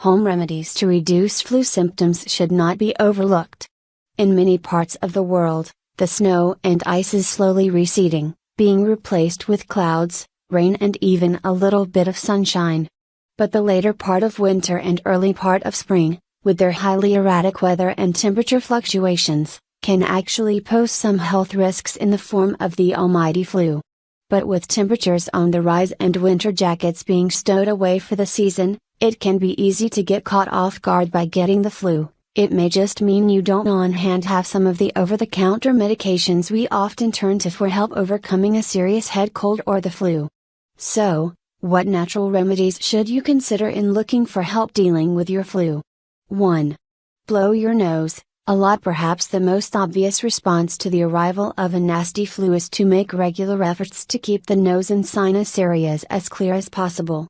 Home remedies to reduce flu symptoms should not be overlooked. In many parts of the world, the snow and ice is slowly receding, being replaced with clouds, rain and even a little bit of sunshine. But the later part of winter and early part of spring, with their highly erratic weather and temperature fluctuations, can actually pose some health risks in the form of the almighty flu. But with temperatures on the rise and winter jackets being stowed away for the season, it can be easy to get caught off guard by getting the flu. It may just mean you don't on hand have some of the over-the-counter medications we often turn to for help overcoming a serious head cold or the flu. So, what natural remedies should you consider in looking for help dealing with your flu? 1. Blow your nose. A lot, perhaps the most obvious response to the arrival of a nasty flu is to make regular efforts to keep the nose and sinus areas as clear as possible.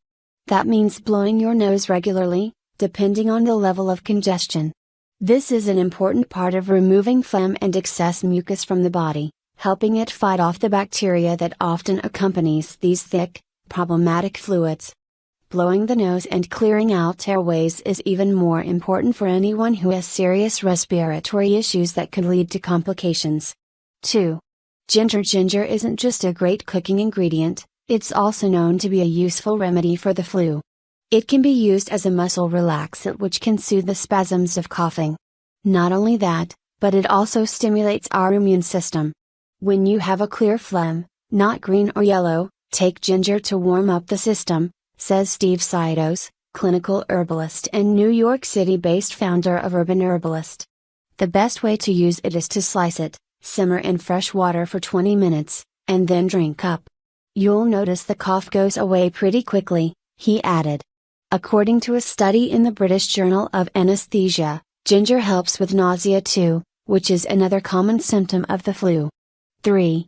That means blowing your nose regularly, depending on the level of congestion. This is an important part of removing phlegm and excess mucus from the body, helping it fight off the bacteria that often accompanies these thick, problematic fluids. Blowing the nose and clearing out airways is even more important for anyone who has serious respiratory issues that could lead to complications. 2. Ginger. Ginger isn't just a great cooking ingredient, it's also known to be a useful remedy for the flu. It can be used as a muscle relaxant which can soothe the spasms of coughing. Not only that, but it also stimulates our immune system. When you have a clear phlegm, not green or yellow, take ginger to warm up the system, says Steve Sidos, clinical herbalist and New York City-based founder of Urban Herbalist. The best way to use it is to slice it, simmer in fresh water for 20 minutes, and then drink up. You'll notice the cough goes away pretty quickly, he added. According to a study in the British Journal of Anesthesia, ginger helps with nausea too, which is another common symptom of the flu. 3.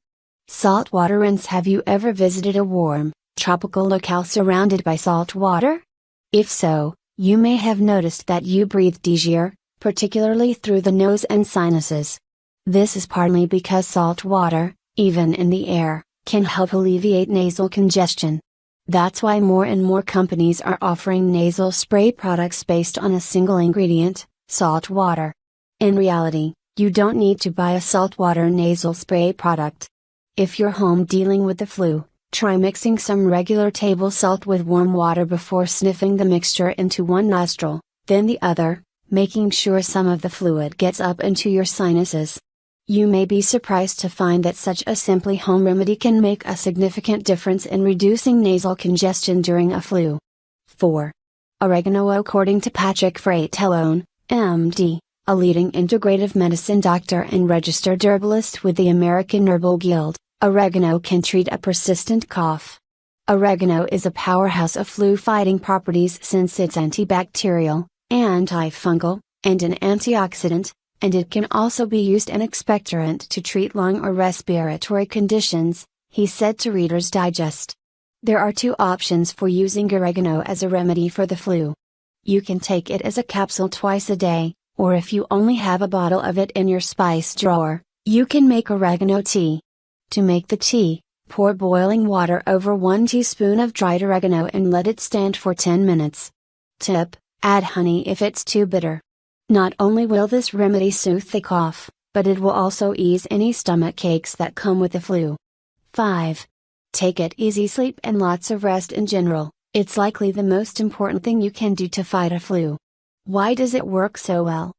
Saltwater rinse. Have you ever visited a warm, tropical locale surrounded by salt water? If so, you may have noticed that you breathe easier, particularly through the nose and sinuses. This is partly because salt water, even in the air, can help alleviate nasal congestion. That's why more and more companies are offering nasal spray products based on a single ingredient, salt water. In reality, you don't need to buy a saltwater nasal spray product. If you're home dealing with the flu, try mixing some regular table salt with warm water before sniffing the mixture into one nostril, then the other, making sure some of the fluid gets up into your sinuses. You may be surprised to find that such a simply home remedy can make a significant difference in reducing nasal congestion during a flu. 4. Oregano. According to Patrick Fratelone, MD, a leading integrative medicine doctor and registered herbalist with the American Herbal Guild, oregano can treat a persistent cough. Oregano is a powerhouse of flu-fighting properties since it's antibacterial, antifungal, and an antioxidant, and it can also be used an expectorant to treat lung or respiratory conditions, he said to Reader's Digest. There are 2 options for using oregano as a remedy for the flu. You can take it as a capsule twice a day, or if you only have a bottle of it in your spice drawer, you can make oregano tea. To make the tea, pour boiling water over 1 teaspoon of dried oregano and let it stand for 10 minutes. Tip: add honey if it's too bitter. Not only will this remedy soothe the cough, but it will also ease any stomach aches that come with the flu. 5. Take it easy. Sleep and lots of rest in general, it's likely the most important thing you can do to fight a flu. Why does it work so well?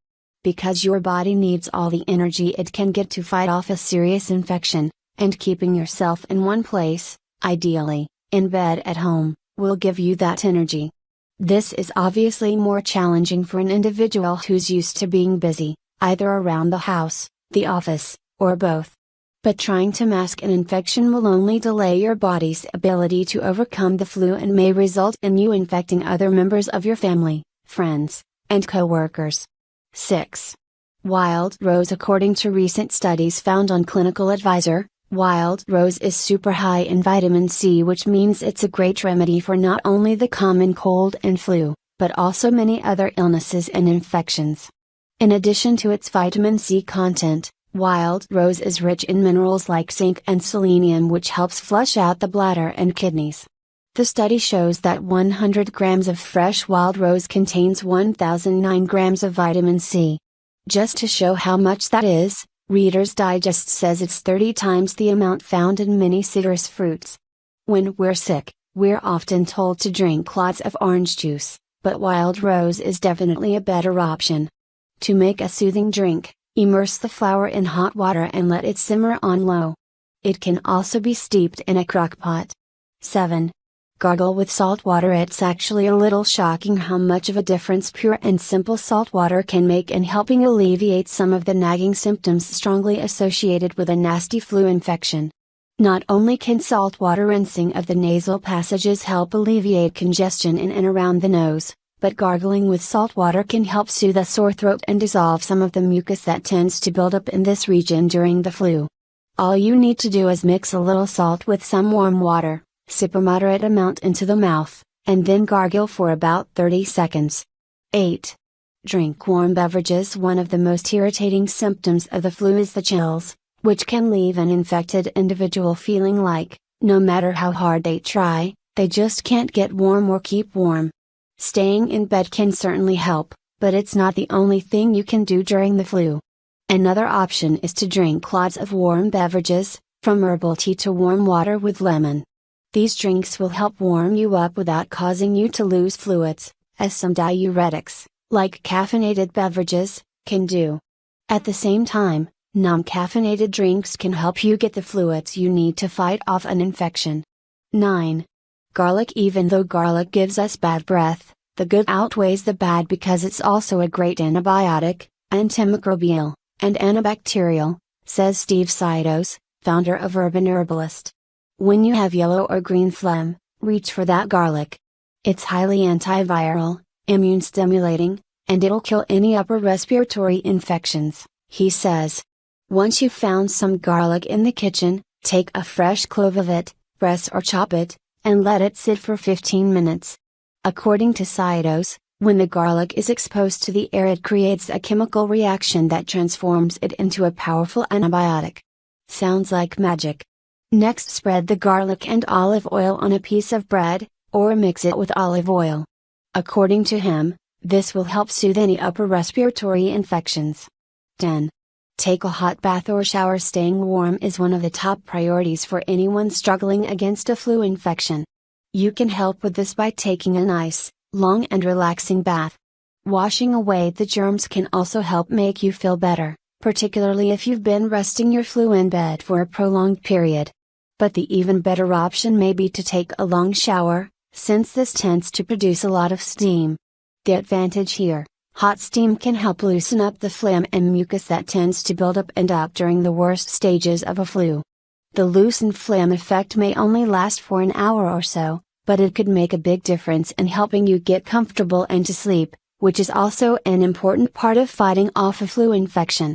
Because your body needs all the energy it can get to fight off a serious infection, and keeping yourself in one place, ideally, in bed at home, will give you that energy. This is obviously more challenging for an individual who's used to being busy, either around the house, the office, or both. But trying to mask an infection will only delay your body's ability to overcome the flu and may result in you infecting other members of your family, friends, and coworkers. 6. Wild rose. According to recent studies found on Clinical Advisor, wild rose is super high in vitamin C, which means it's a great remedy for not only the common cold and flu, but also many other illnesses and infections. In addition to its vitamin C content, wild rose is rich in minerals like zinc and selenium, which helps flush out the bladder and kidneys. The study shows that 100 grams of fresh wild rose contains 1009 grams of vitamin C. Just to show how much that is, Reader's Digest says it's 30 times the amount found in many citrus fruits. When we're sick, we're often told to drink lots of orange juice, but wild rose is definitely a better option. To make a soothing drink, immerse the flower in hot water and let it simmer on low. It can also be steeped in a crock pot. 7. Gargle with salt water. It's actually a little shocking how much of a difference pure and simple salt water can make in helping alleviate some of the nagging symptoms strongly associated with a nasty flu infection. Not only can salt water rinsing of the nasal passages help alleviate congestion in and around the nose, but gargling with salt water can help soothe a sore throat and dissolve some of the mucus that tends to build up in this region during the flu. All you need to do is mix a little salt with some warm water. Sip a moderate amount into the mouth, and then gargle for about 30 seconds. 8. Drink warm beverages. One of the most irritating symptoms of the flu is the chills, which can leave an infected individual feeling like, no matter how hard they try, they just can't get warm or keep warm. Staying in bed can certainly help, but it's not the only thing you can do during the flu. Another option is to drink lots of warm beverages, from herbal tea to warm water with lemon. These drinks will help warm you up without causing you to lose fluids, as some diuretics, like caffeinated beverages, can do. At the same time, non-caffeinated drinks can help you get the fluids you need to fight off an infection. 9. Garlic. Even though garlic gives us bad breath, the good outweighs the bad because it's also a great antibiotic, antimicrobial, and antibacterial, says Steve Sidos, founder of Urban Herbalist. When you have yellow or green phlegm, reach for that garlic. It's highly antiviral, immune stimulating, and it'll kill any upper respiratory infections, he says. Once you've found some garlic in the kitchen, take a fresh clove of it, press or chop it, and let it sit for 15 minutes. According to Sidos, when the garlic is exposed to the air, it creates a chemical reaction that transforms it into a powerful antibiotic. Sounds like magic. Next, spread the garlic and olive oil on a piece of bread, or mix it with olive oil. According to him, this will help soothe any upper respiratory infections. 10. Take a hot bath or shower. Staying warm is one of the top priorities for anyone struggling against a flu infection. You can help with this by taking a nice, long and relaxing bath. Washing away the germs can also help make you feel better, particularly if you've been resting your flu in bed for a prolonged period. But the even better option may be to take a long shower, since this tends to produce a lot of steam. The advantage here: hot steam can help loosen up the phlegm and mucus that tends to build up during the worst stages of a flu. The loosened phlegm effect may only last for an hour or so, but it could make a big difference in helping you get comfortable and to sleep, which is also an important part of fighting off a flu infection.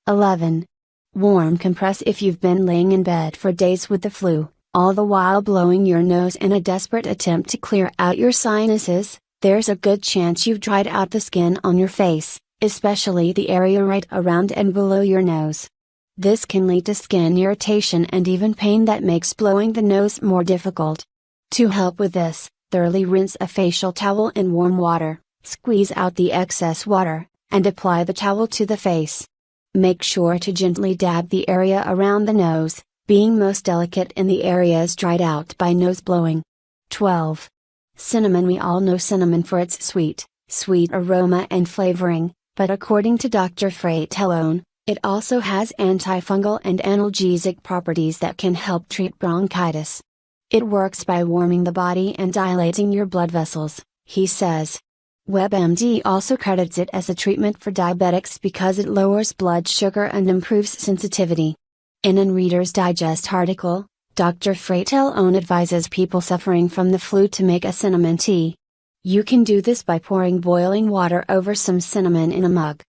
11. Warm compress. If you've been laying in bed for days with the flu, all the while blowing your nose in a desperate attempt to clear out your sinuses, there's a good chance you've dried out the skin on your face, especially the area right around and below your nose. This can lead to skin irritation and even pain that makes blowing the nose more difficult. To help with this, thoroughly rinse a facial towel in warm water, squeeze out the excess water, and apply the towel to the face. Make sure to gently dab the area around the nose, being most delicate in the areas dried out by nose blowing. 12. Cinnamon. We all know cinnamon for its sweet aroma and flavoring, but according to Dr. Fratelone, it also has antifungal and analgesic properties that can help treat bronchitis. It works by warming the body and dilating your blood vessels, he says. WebMD also credits it as a treatment for diabetics because it lowers blood sugar and improves sensitivity. In an Reader's Digest article, Dr. Fratelone advises people suffering from the flu to make a cinnamon tea. You can do this by pouring boiling water over some cinnamon in a mug.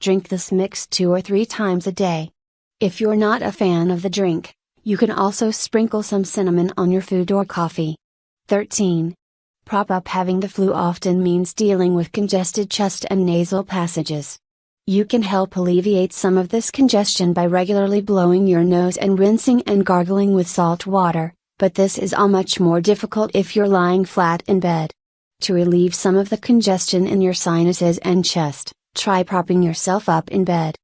Drink this mix 2 or 3 times a day. If you're not a fan of the drink, you can also sprinkle some cinnamon on your food or coffee. 13. Prop up. Having the flu often means dealing with congested chest and nasal passages. You can help alleviate some of this congestion by regularly blowing your nose and rinsing and gargling with salt water, But this is all much more difficult if you're lying flat in bed. To relieve some of the congestion in your sinuses and chest, try propping yourself up in bed.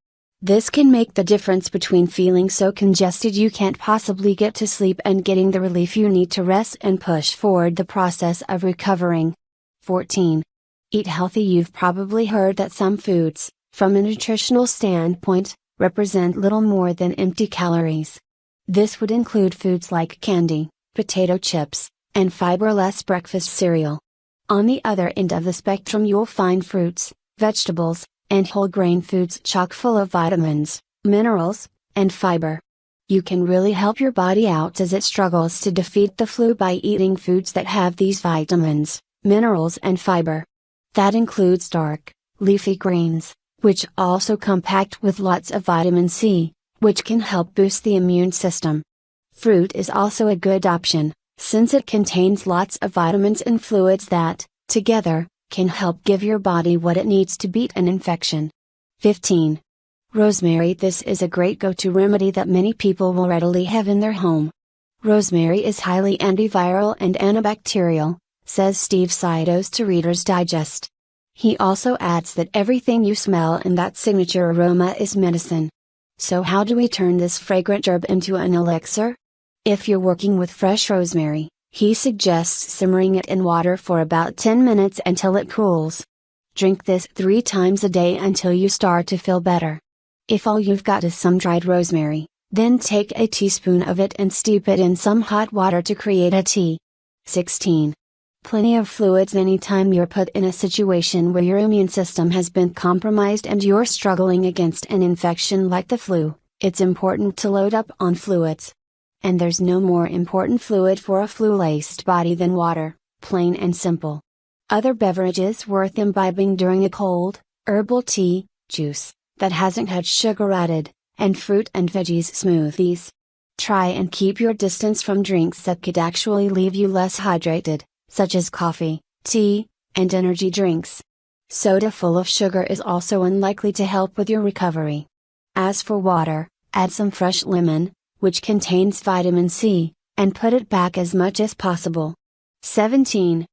This can make the difference between feeling so congested you can't possibly get to sleep and getting the relief you need to rest and push forward the process of recovering. 14. Eat healthy. You've probably heard that some foods, from a nutritional standpoint, represent little more than empty calories. This would include foods like candy, potato chips, and fiberless breakfast cereal. On the other end of the spectrum you'll find fruits, vegetables, and whole grain foods chock full of vitamins, minerals, and fiber. You can really help your body out as it struggles to defeat the flu by eating foods that have these vitamins, minerals and fiber. That includes dark, leafy greens, which also come packed with lots of vitamin C, which can help boost the immune system. Fruit is also a good option, since it contains lots of vitamins and fluids that, together, can help give your body what it needs to beat an infection. 15. Rosemary. This is a great go-to remedy that many people will readily have in their home. Rosemary is highly antiviral and antibacterial, says Steve Sidos to Reader's Digest. He also adds that everything you smell in that signature aroma is medicine. So how do we turn this fragrant herb into an elixir? If you're working with fresh rosemary, he suggests simmering it in water for about 10 minutes until it cools. Drink this 3 times a day until you start to feel better. If all you've got is some dried rosemary, then take a teaspoon of it and steep it in some hot water to create a tea. 16. Plenty of fluids. Anytime you're put in a situation where your immune system has been compromised and you're struggling against an infection like the flu, it's important to load up on fluids. And there's no more important fluid for a flu-laced body than water, plain and simple. Other beverages worth imbibing during a cold: herbal tea, juice, that hasn't had sugar added, and fruit and veggies smoothies. Try and keep your distance from drinks that could actually leave you less hydrated, such as coffee, tea, and energy drinks. Soda full of sugar is also unlikely to help with your recovery. As for water, add some fresh lemon, which contains vitamin C, and put it back as much as possible. 17.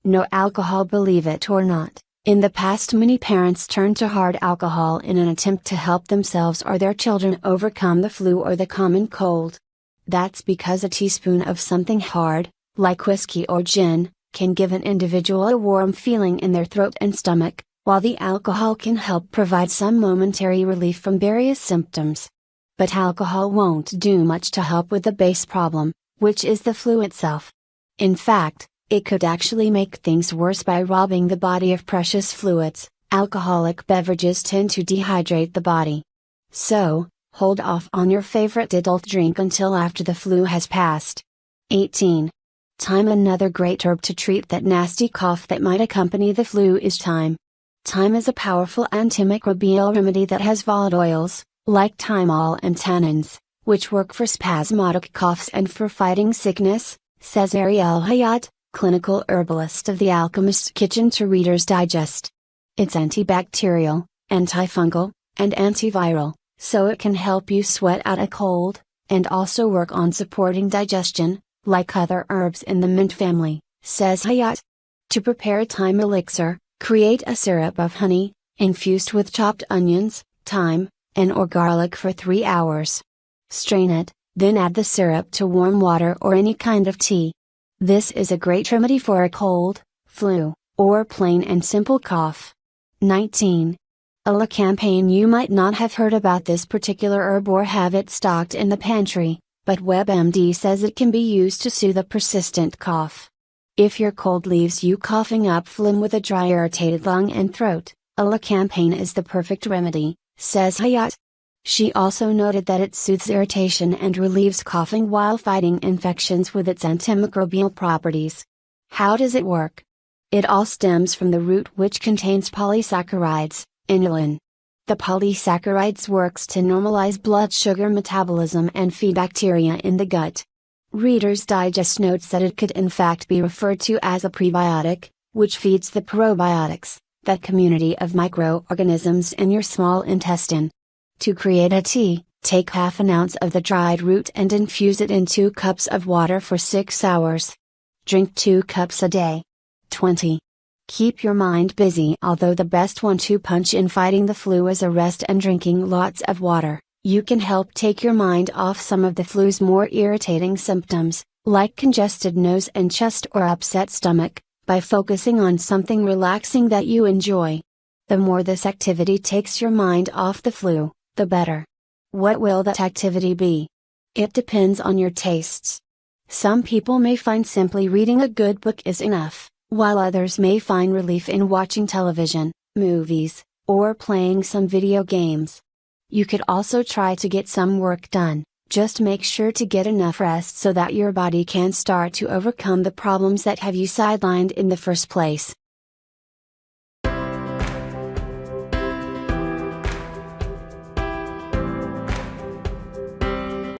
No alcohol. Believe it or not, in the past many parents turned to hard alcohol in an attempt to help themselves or their children overcome the flu or the common cold. That's because a teaspoon of something hard, like whiskey or gin, can give an individual a warm feeling in their throat and stomach, while the alcohol can help provide some momentary relief from various symptoms. But alcohol won't do much to help with the base problem, which is the flu itself. In fact, it could actually make things worse by robbing the body of precious fluids. Alcoholic beverages tend to dehydrate the body. So, hold off on your favorite adult drink until after the flu has passed. 18. Thyme. Another great herb to treat that nasty cough that might accompany the flu is thyme. Thyme is a powerful antimicrobial remedy that has volatile oils, like thymol and tannins, which work for spasmodic coughs and for fighting sickness, says Ariel Hayat, clinical herbalist of the Alchemist's Kitchen to Reader's Digest. It's antibacterial, antifungal, and antiviral, so it can help you sweat out a cold, and also work on supporting digestion, like other herbs in the mint family, says Hayat. To prepare a thyme elixir, create a syrup of honey, infused with chopped onions, thyme, and/or garlic for 3 hours. Strain it, then add the syrup to warm water or any kind of tea. This is a great remedy for a cold, flu, or plain and simple cough. 19. Elecampane. You might not have heard about this particular herb or have it stocked in the pantry, but WebMD says it can be used to soothe a persistent cough. If your cold leaves you coughing up phlegm with a dry, irritated lung and throat, elecampane is the perfect remedy, says Hayat. She also noted that it soothes irritation and relieves coughing while fighting infections with its antimicrobial properties. How does it work? It all stems from the root, which contains polysaccharides, inulin. The polysaccharides works to normalize blood sugar metabolism and feed bacteria in the gut. Reader's Digest notes that it could in fact be referred to as a prebiotic, which feeds the probiotics, that community of microorganisms in your small intestine. To create a tea, Take half an ounce of the dried root and infuse it in 2 cups of water for 6 hours. Drink 2 cups a day. 20. Keep your mind busy. Although the best one-two punch in fighting the flu is a rest and drinking lots of water, you can help take your mind off some of the flu's more irritating symptoms, like congested nose and chest or upset stomach, by focusing on something relaxing that you enjoy. The more this activity takes your mind off the flu, the better. What will that activity be? It depends on your tastes. Some people may find simply reading a good book is enough, while others may find relief in watching television, movies, or playing some video games. You could also try to get some work done. Just make sure to get enough rest so that your body can start to overcome the problems that have you sidelined in the first place.